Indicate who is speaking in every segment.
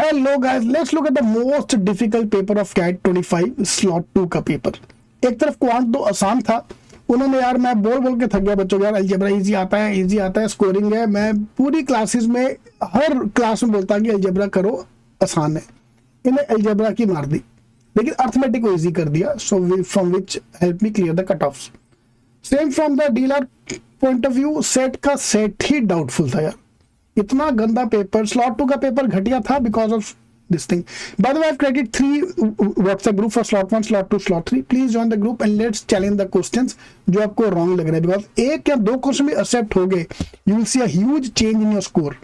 Speaker 1: Hello guys, let's look at the most difficult paper of CAT 25 slot 2 का paper. एक तरफ quant तो आसान था, उन्होंने यार मैं बोल के थक गया बच्चों यार अलजेब्रा इजी आता है, स्कोरिंग है। मैं पूरी क्लासेस में हर क्लास में बोलता कि अलजेब्रा करो, आसान है। इन्हें अलजेब्रा की मार दी, लेकिन अर्थमेटिक को इजी कर दिया। So from which help me clear the cut offs. Same from the dealer point of view, set का सेट ही डाउटफुल था यार। इतना गंदा पेपर, स्लॉट 2 का पेपर घटिया था because of this thing. By the way, I have created 3 WhatsApp group for slot 1, slot 2, slot 3। Please join the group and let's challenge the questions जो आपको रॉन्ग लग रहे हैं, बिकॉज एक या दो क्वेश्चन भी एक्सेप्ट हो गए, you will see a huge change in your score.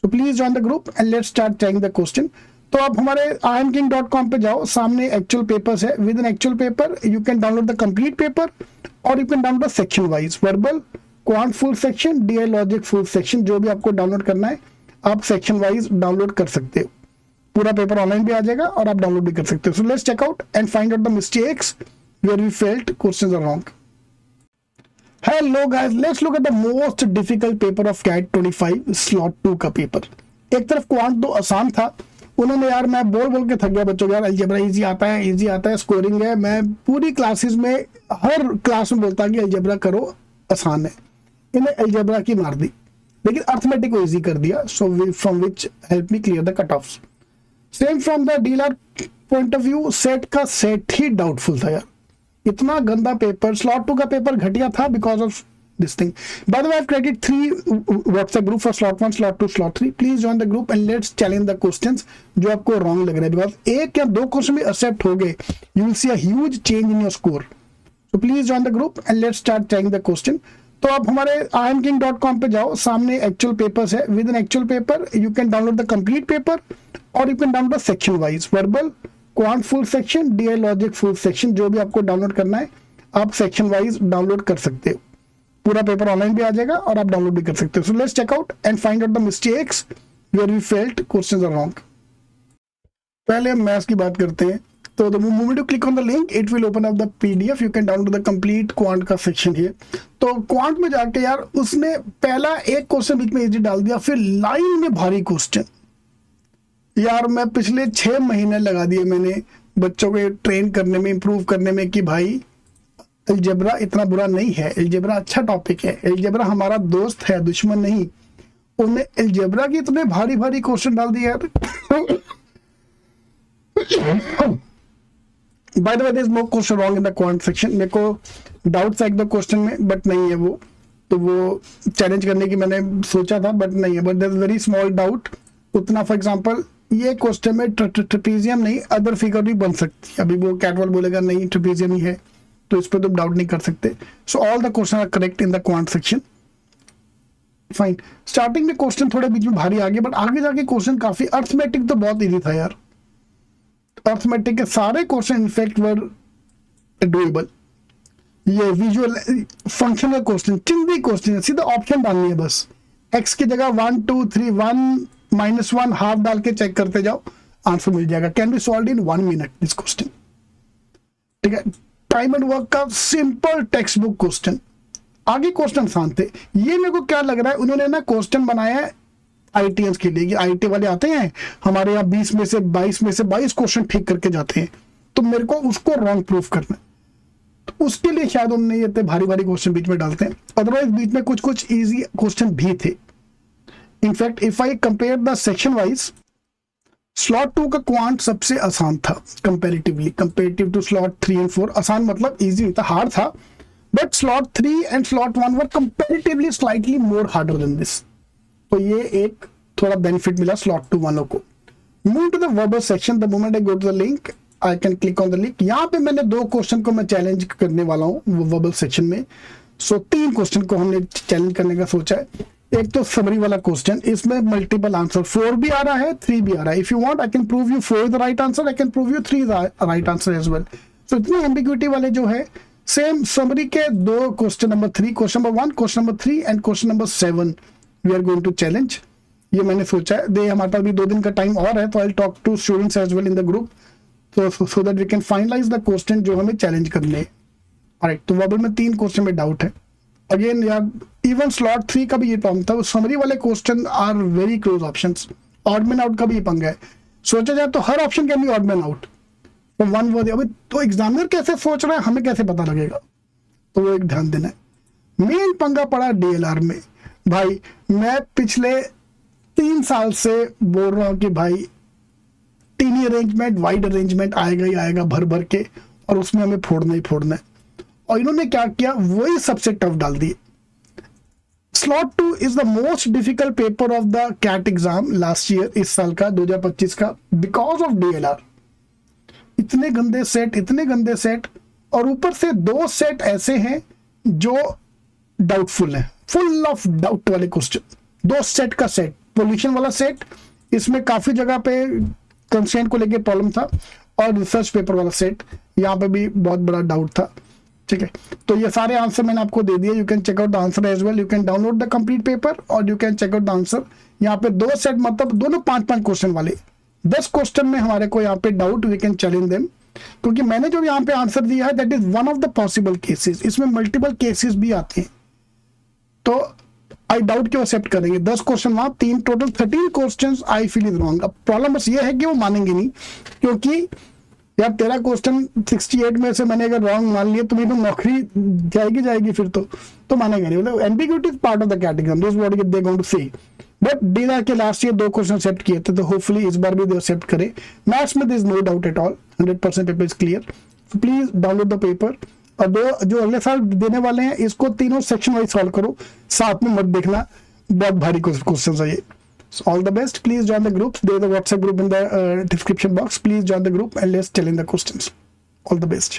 Speaker 1: So please join the group and let's start checking the question. तो आप हमारे iamking.com पे जाओ, सामने एक्चुअल पेपर्स है। With an actual paper you can download the complete paper और you can download section wise, verbal, quant full section, DI logic full section, जो भी आपको डाउनलोड करना है आप सेक्शन वाइज डाउनलोड कर सकते हो। पूरा पेपर ऑनलाइन भी आ जाएगा और आप डाउनलोड भी कर सकते हो। So let's check out and find out the mistakes where we felt, questions are wrong. Hello guys, let's look at the most difficult paper of CAT 25 slot 2 का पेपर। एक तरफ क्वांट तो आसान था, उन्होंने यार मैं बोल के थक गया बच्चों यार अलजेब्रा इजी आता है, स्कोरिंग है। मैं पूरी क्लासेस में हर क्लास में बोलता कि अलजेब्रा करो, आसान है। इन्हें अलजेब्रा की मार दी, लेकिन अर्थमेटिक को इजी कर दिया। So from which help me clear the cut offs. Same from the dealer point of view, set का सेट ही डाउटफुल था यार। इतना गंदा पेपर, स्लॉट 2 का पेपर घटिया था because of this thing. By the way, I have created 3 WhatsApp group for slot 1, slot 2, slot 3। Please join the group and let's challenge the questions जो आपको रॉन्ग लग रहे हैं, बिकॉज एक या दो क्वेश्चन भी एक्सेप्ट हो गए, you will see a huge change in your score. So please join the group and let's start checking the question. तो आप हमारे iamking.com पे जाओ, सामने एक्चुअल पेपर्स है। With an actual paper you can download the complete paper और you can download section wise, verbal, quant full section, DI logic full section, जो भी आपको डाउनलोड करना है आप सेक्शन वाइज डाउनलोड कर सकते हो। पूरा पेपर ऑनलाइन भी आ जाएगा और आप डाउनलोड भी कर सकते हो। So let's check out and find out the mistakes where we felt, questions are wrong. पहले हम मैथ्स की बात करते हैं। तो the moment you click on the link, it will open up the PDF. You can download the complete quant का section here. तो quant में जाके यार उसने पहला एक क्वेश्चन बीच में इजी डाल दिया, फिर लाइन में भारी क्वेश्चन। यार मैं पिछले 6 महीने लगा दिए मैंने बच्चों को ट्रेन करने में, इंप्रूव करने में कि भाई अलजेब्रा इतना बुरा नहीं है, अलजेब्रा अच्छा टॉपिक है, अलजेब्रा हमारा दोस्त है, दुश्मन नहीं। उन्हें अलजेब्रा की इतने भारी भारी क्वेश्चन डाल दिया यार। By the way, there is no question wrong in the quant section. मेरे को डाउट्स है एक दो क्वेश्चन में, बट नहीं है वो, तो वो चैलेंज करने की मैंने सोचा था बट नहीं है। But there is very small doubt उतना। फॉर एग्जांपल ये क्वेश्चन में ट्रेपेजियम नहीं अदर फिगर भी बन सकती है। अभी वो कैटवॉल बोलेगा नहीं ट्रेपेजियम ही है, तो इस पर तुम डाउट नहीं कर सकते। So all the question are correct in the quant section. Fine. Starting में क्वेश्चन थोड़े बीच में भारी आ गए, बट आगे जाके क्वेश्चन काफी, अर्थमेटिक तो बहुत ईजी था यार। अर्थमेटिक के सारे क्वेश्चन इनफैक्ट वर डूएबल। ये विजुअल फंक्शनल क्वेश्चन, चिंदी क्वेश्चन, सीधा ऑप्शन डालनी है बस। x की जगह 1 2 3 1 -1 हाफ डाल के चेक करते जाओ, आंसर मिल जाएगा। Can be solved in 1 minute this question. ठीक है, टाइम एंड वर्क का सिंपल टेक्स्ट बुक क्वेश्चन। आगे क्वेश्चन आसान थे। ये मेरे को क्या लग रहा है, उन्होंने ना क्वेश्चन बनाया है आईटीएस के लिए। आईटी वाले आते हैं हमारे यहाँ 20 में से 22 क्वेश्चन ठीक करके जाते हैं, तो मेरे को उसको रॉन्ग प्रूफ करना है। तो उसके लिए शायद उन्होंने ये भारी भारी क्वेश्चन बीच में डालते हैं। अदरवाइज बीच में कुछ इजी क्वेश्चन भी थे। In fact if I compare the section wise, slot 2 का क्वांट सबसे आसान था comparatively, comparative to slot 3 and 4। आसान मतलब इजी था, हार्ड था, but slot 3 and slot 1 were comparatively slightly more harder than this. तो ये एक थोड़ा बेनिफिट मिला स्लॉट 2 वालों को। Move to the verbal section. The moment I go to the link, I can click on the link. यहाँ पे मैंने 2 क्वेश्चन को मैं चैलेंज करने वाला हूँ वर्बल सेक्शन में। सो 3 क्वेश्चन को हमने चैलेंज करने का सोचा है। एक तो समरी वाला क्वेश्चन, इसमें मल्टीपल आंसर 4 भी आ रहा है, 3 भी आ रहा है। If you want I can prove you 4 the right answer, I can prove you 3 the right answer as well. So इतनी एम्बिग्यूटी वाले जो है, सेम समरी के 2 question number 3, question number 1, question number 3 and question number 7 we are going to challenge. ये मैंने सोचा है। दे हमारे पास भी 2 दिन का टाइम और है, तो I talk to students as well in the group, so that we can finalise the question जो हमें चैलेंज करने हैं। ऑलराइट, तो वर्बल में 3 क्वेश्चन में डाउट है। अगेन यार इवन स्लॉट 3 का भी ये प्रॉब्लम था, समरी वाले question are very close options. Odd man out का भी ये पंगा है। सोचा जाए तो हर option can be odd man out from one word. अभी तो एग्जामिनर कैसे सोच रहा है, हमें कैसे पता लगेगा? तो वो एक ध्यान देना है। मेन पंगा पड़ा डीएलआर में। भाई मैं पिछले 3 साल से बोल रहा हूं कि भाई टीनी अरेंजमेंट, वाइड अरेंजमेंट आएगा ही आएगा भर भर के, और उसमें हमें फोड़ना ही फोड़ना है। और इन्होंने क्या किया, वही सबसे टफ डाल दिए। Slot 2 is the most difficult paper of the CAT exam last year, इस साल का 2025 का, बिकॉज ऑफ डीएलआर। इतने गंदे सेट, इतने गंदे सेट, और ऊपर से 2 सेट ऐसे हैं जो डाउटफुल है, फुल ऑफ डाउट वाले क्वेश्चन। 2 सेट का सेट, पोल्यूशन वाला सेट, इसमें काफी जगह पे कंस्ट्रेंट को लेके प्रॉब्लम था, और रिसर्च पेपर वाला सेट, यहाँ पे भी बहुत बड़ा डाउट था। ठीक है, तो ये सारे आंसर मैंने आपको दे दिए। You can check out the answer as well, you can download the complete paper और you can check out the answer. यहाँ पे 2 सेट, मतलब दोनों 5-5 क्वेश्चन वाले, 10 क्वेश्चन में हमारे को यहाँ पे doubt, we can challenge them. क्योंकि मैंने जो यहाँ पे आंसर दिया है that is one of the possible cases, इसमें मल्टीपल केसेस भी आते हैं, तो आई डाउट कि वो एक्सेप्ट करेंगे। 10 क्वेश्चन वहां, 3 total 13 question I feel is wrong. अब प्रॉब्लम बस ये है कि वो मानेंगे नहीं, क्योंकि यार तेरा क्वेश्चन 68 में से मैंने अगर रॉन्ग मान लिया तो मेरी तो नौकरी जाएगी फिर तो मानेगा नहीं। मतलब ambiguity is part of the CAT exam, this what they going to say. But dealer के लास्ट ईयर 2 क्वेश्चन एक्सेप्ट किए थे, तो होपफुली इस बार भी दे एक्सेप्ट करे। मैथ्स में there is no doubt at all, 100% paper is clear. So please download the paper, और जो अगले साल देने वाले हैं इसको तीनों सेक्शन वाइज सॉल्व करो, साथ में मत देखना, बहुत भारी क्वेश्चन है ये। So all the best. Please join the groups. There is a WhatsApp group in the description box. Please join the group and let's tell in the questions. All the best.